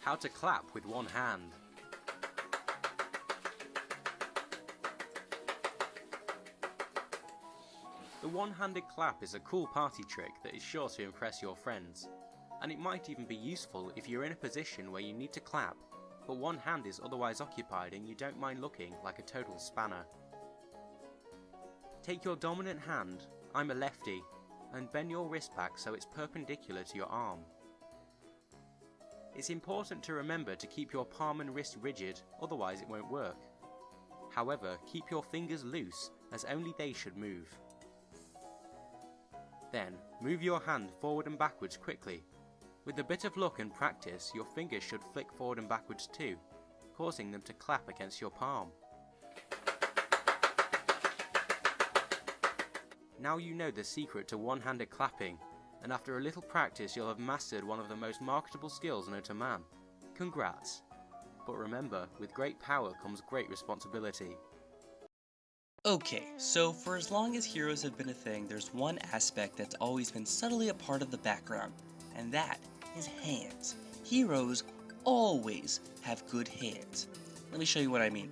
How to clap with one hand. The one-handed clap is a cool party trick that is sure to impress your friends, and it might even be useful if you're in a position where you need to clap, but one hand is otherwise occupied and you don't mind looking like a total spanner. Take your dominant hand, I'm a lefty, and bend your wrist back so it's perpendicular to your arm. It's important to remember to keep your palm and wrist rigid, otherwise it won't work. However, keep your fingers loose, as only they should move. Then, move your hand forward and backwards quickly. With a bit of luck and practice, your fingers should flick forward and backwards too, causing them to clap against your palm. Now you know the secret to one-handed clapping, and after a little practice you'll have mastered one of the most marketable skills known to man. Congrats! But remember, with great power comes great responsibility. Okay, so for as long as heroes have been a thing, there's one aspect that's always been subtly a part of the background, and that is hands. Heroes always have good hands. Let me show you what I mean.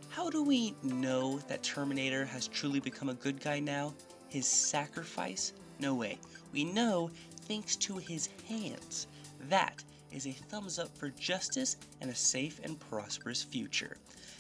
How do we know that Terminator has truly become a good guy now? His sacrifice? No way. We know thanks to his hands. That is a thumbs up for justice and a safe and prosperous future.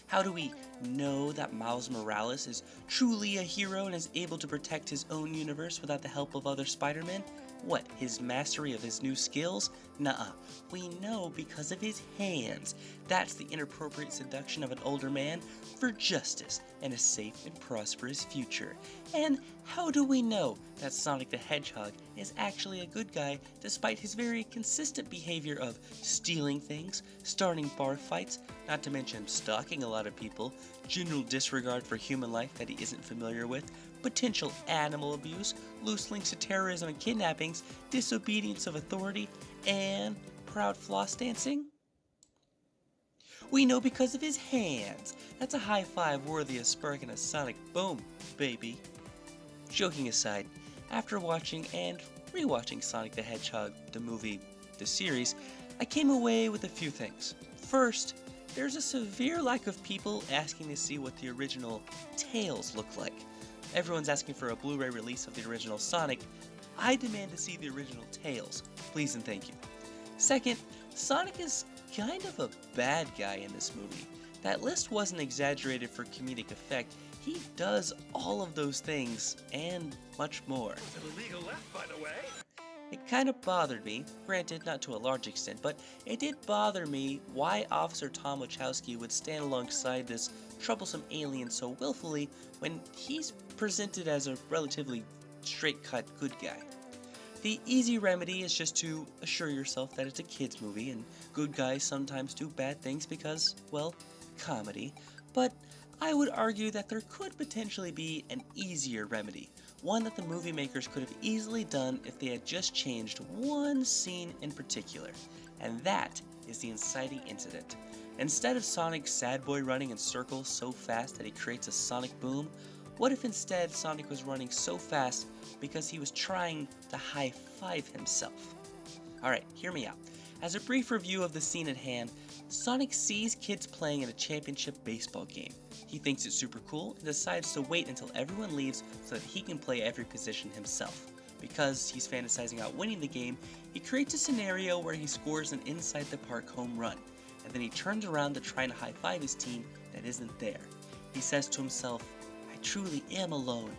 How do we know that Miles Morales is truly a hero and is able to protect his own universe without the help of other Spider-Men? What, his mastery of his new skills? Nuh-uh. We know because of his hands. That's the inappropriate seduction of an older man for justice and a safe and prosperous future. And how do we know that Sonic the Hedgehog is actually a good guy despite his very consistent behavior of stealing things, starting bar fights, not to mention stalking a lot of people, general disregard for human life that he isn't familiar with, potential animal abuse, loose links to terrorism and kidnappings, disobedience of authority, and proud floss dancing? We know because of his hands. That's a high five worthy of sparking a sonic boom, baby. Joking aside, after watching and rewatching Sonic the Hedgehog, the movie, the series, I came away with a few things. First, there's a severe lack of people asking to see what the original Tails look like. Everyone's asking for a Blu-ray release of the original Sonic. I demand to see the original Tails. Please and thank you. Second, Sonic is kind of a bad guy in this movie. That list wasn't exaggerated for comedic effect. He does all of those things and much more. It's an illegal left, by the way. It kind of bothered me, granted not to a large extent, but it did bother me why Officer Tom Wachowski would stand alongside this troublesome alien so willfully when he's presented as a relatively straight-cut good guy. The easy remedy is just to assure yourself that it's a kids movie and good guys sometimes do bad things because, well, comedy, but I would argue that there could potentially be an easier remedy, one that the movie makers could have easily done if they had just changed one scene in particular, and that is the inciting incident. Instead of Sonic's sad boy running in circles so fast that he creates a sonic boom, what if instead Sonic was running so fast because he was trying to high-five himself? Alright, hear me out. As a brief review of the scene at hand, Sonic sees kids playing in a championship baseball game. He thinks it's super cool and decides to wait until everyone leaves so that he can play every position himself. Because he's fantasizing about winning the game, he creates a scenario where he scores an inside-the-park home run, and then he turns around to try and high-five his team that isn't there. He says to himself, I truly am alone,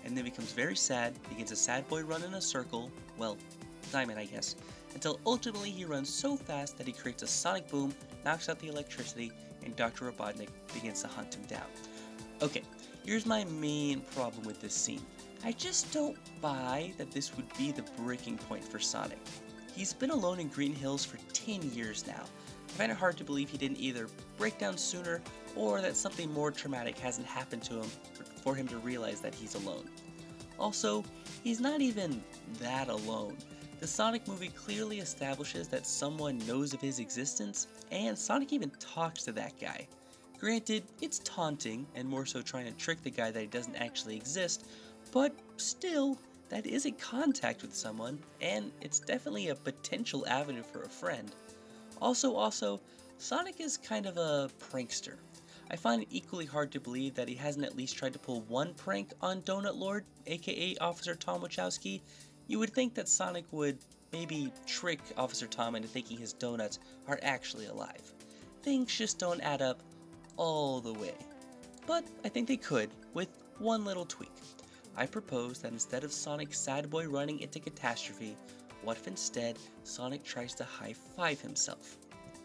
and then becomes very sad, begins a sad boy run in a circle, well, diamond I guess, until ultimately he runs so fast that he creates a sonic boom, knocks out the electricity, and Dr. Robotnik begins to hunt him down. Okay, here's my main problem with this scene. I just don't buy that this would be the breaking point for Sonic. He's been alone in Green Hills for 10 years now. I find it hard to believe he didn't either break down sooner or that something more traumatic hasn't happened to him for him to realize that he's alone. Also, he's not even that alone. The Sonic movie clearly establishes that someone knows of his existence, and Sonic even talks to that guy. Granted, it's taunting, and more so trying to trick the guy that he doesn't actually exist, but still, that is a contact with someone, and it's definitely a potential avenue for a friend. Also, Sonic is kind of a prankster. I find it equally hard to believe that he hasn't at least tried to pull one prank on Donut Lord, aka Officer Tom Wachowski. You would think that Sonic would maybe trick Officer Tom into thinking his donuts are actually alive. Things just don't add up all the way. But I think they could, with one little tweak. I propose that instead of Sonic sad boy running into catastrophe, what if instead Sonic tries to high-five himself?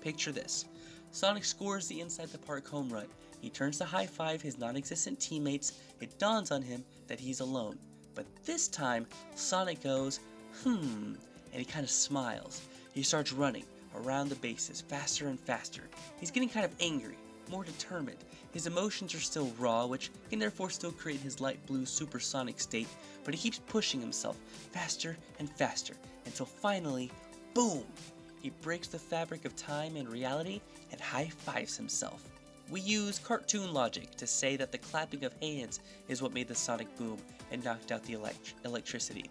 Picture this. Sonic scores the inside the park home run. He turns to high-five his non-existent teammates. It dawns on him that he's alone. But this time, Sonic goes, and he kind of smiles. He starts running around the bases faster and faster. He's getting kind of angry, more determined. His emotions are still raw, which can therefore still create his light blue supersonic state, but he keeps pushing himself faster and faster until finally, boom! He breaks the fabric of time and reality and high-fives himself. We use cartoon logic to say that the clapping of hands is what made the sonic boom and knocked out the electricity.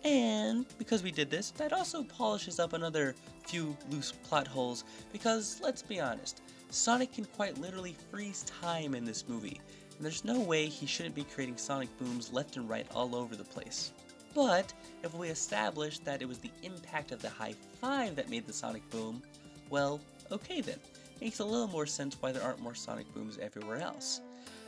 And because we did this, that also polishes up another few loose plot holes, because let's be honest, Sonic can quite literally freeze time in this movie, and there's no way he shouldn't be creating sonic booms left and right all over the place. But if we establish that it was the impact of the high five that made the sonic boom, well, okay then. Makes a little more sense why there aren't more sonic booms everywhere else.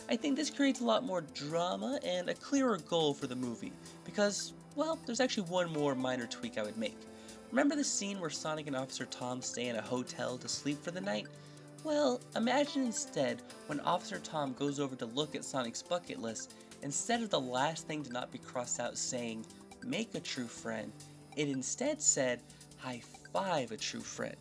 I think this creates a lot more drama and a clearer goal for the movie, because, well, there's actually one more minor tweak I would make. Remember the scene where Sonic and Officer Tom stay in a hotel to sleep for the night? Well, imagine instead when Officer Tom goes over to look at Sonic's bucket list, instead of the last thing to not be crossed out saying, make a true friend, it instead said, high-five a true friend.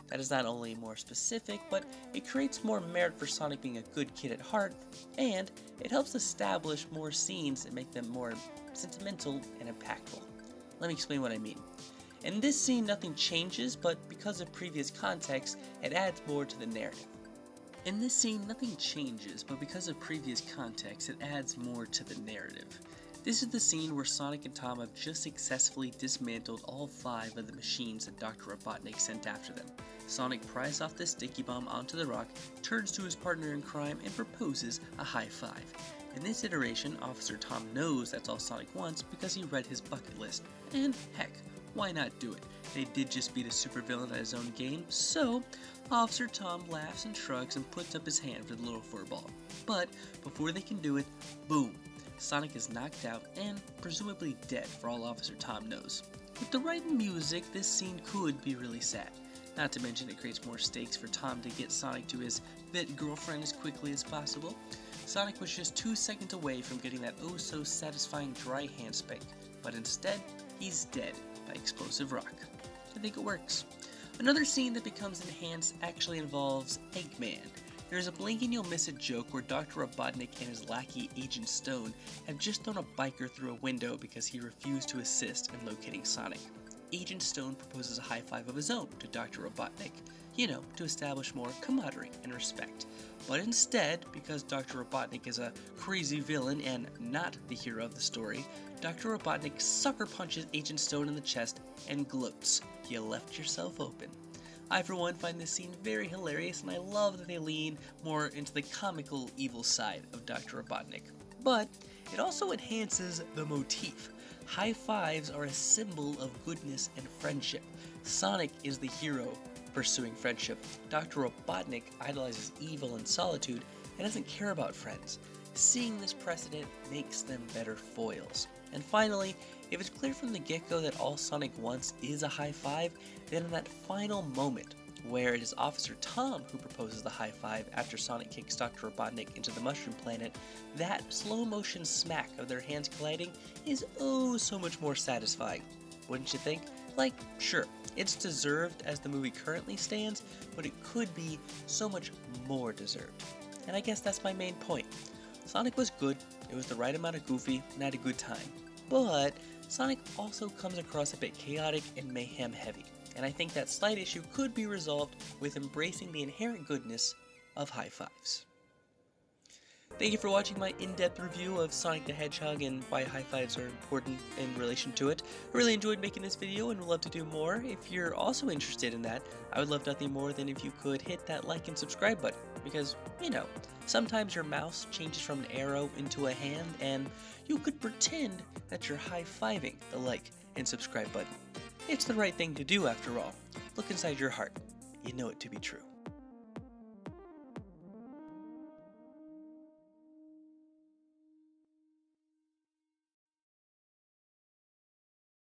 That is not only more specific, but it creates more merit for Sonic being a good kid at heart, and it helps establish more scenes and make them more sentimental and impactful. Let me explain what I mean. In this scene, nothing changes, but because of previous context, it adds more to the narrative. This is the scene where Sonic and Tom have just successfully dismantled all 5 of the machines that Dr. Robotnik sent after them. Sonic pries off the sticky bomb onto the rock, turns to his partner in crime, and proposes a high five. In this iteration, Officer Tom knows that's all Sonic wants because he read his bucket list. And heck, why not do it? They did just beat a supervillain at his own game, so Officer Tom laughs and shrugs and puts up his hand for the little furball. But before they can do it, boom! Sonic is knocked out and presumably dead for all Officer Tom knows. With the right music, this scene could be really sad. Not to mention it creates more stakes for Tom to get Sonic to his fit girlfriend as quickly as possible. Sonic was just 2 seconds away from getting that oh so satisfying dry hand spank, but instead, he's dead by explosive rock. I think it works. Another scene that becomes enhanced actually involves Eggman. There's a blink and you'll miss it joke where Dr. Robotnik and his lackey Agent Stone have just thrown a biker through a window because he refused to assist in locating Sonic. Agent Stone proposes a high five of his own to Dr. Robotnik, to establish more camaraderie and respect. But instead, because Dr. Robotnik is a crazy villain and not the hero of the story, Dr. Robotnik sucker punches Agent Stone in the chest and gloats, "You left yourself open." I for one find this scene very hilarious, and I love that they lean more into the comical evil side of Dr. Robotnik. But it also enhances the motif. High fives are a symbol of goodness and friendship. Sonic is the hero pursuing friendship. Dr. Robotnik idolizes evil and solitude and doesn't care about friends. Seeing this precedent makes them better foils. And finally, if it's clear from the get-go that all Sonic wants is a high five, then in that final moment, where it is Officer Tom who proposes the high five after Sonic kicks Dr. Robotnik into the Mushroom Planet, that slow-motion smack of their hands colliding is oh so much more satisfying. Wouldn't you think? Like, sure, it's deserved as the movie currently stands, but it could be so much more deserved. And I guess that's my main point. Sonic was good, it was the right amount of goofy, and had a good time. But Sonic also comes across a bit chaotic and mayhem heavy, and I think that slight issue could be resolved with embracing the inherent goodness of high fives. Thank you for watching my in-depth review of Sonic the Hedgehog and why high fives are important in relation to it. I really enjoyed making this video and would love to do more. If you're also interested in that, I would love nothing more than if you could hit that like and subscribe button, because, you know, sometimes your mouse changes from an arrow into a hand, and you could pretend that you're high-fiving the like and subscribe button. It's the right thing to do after all. Look inside your heart. You know it to be true.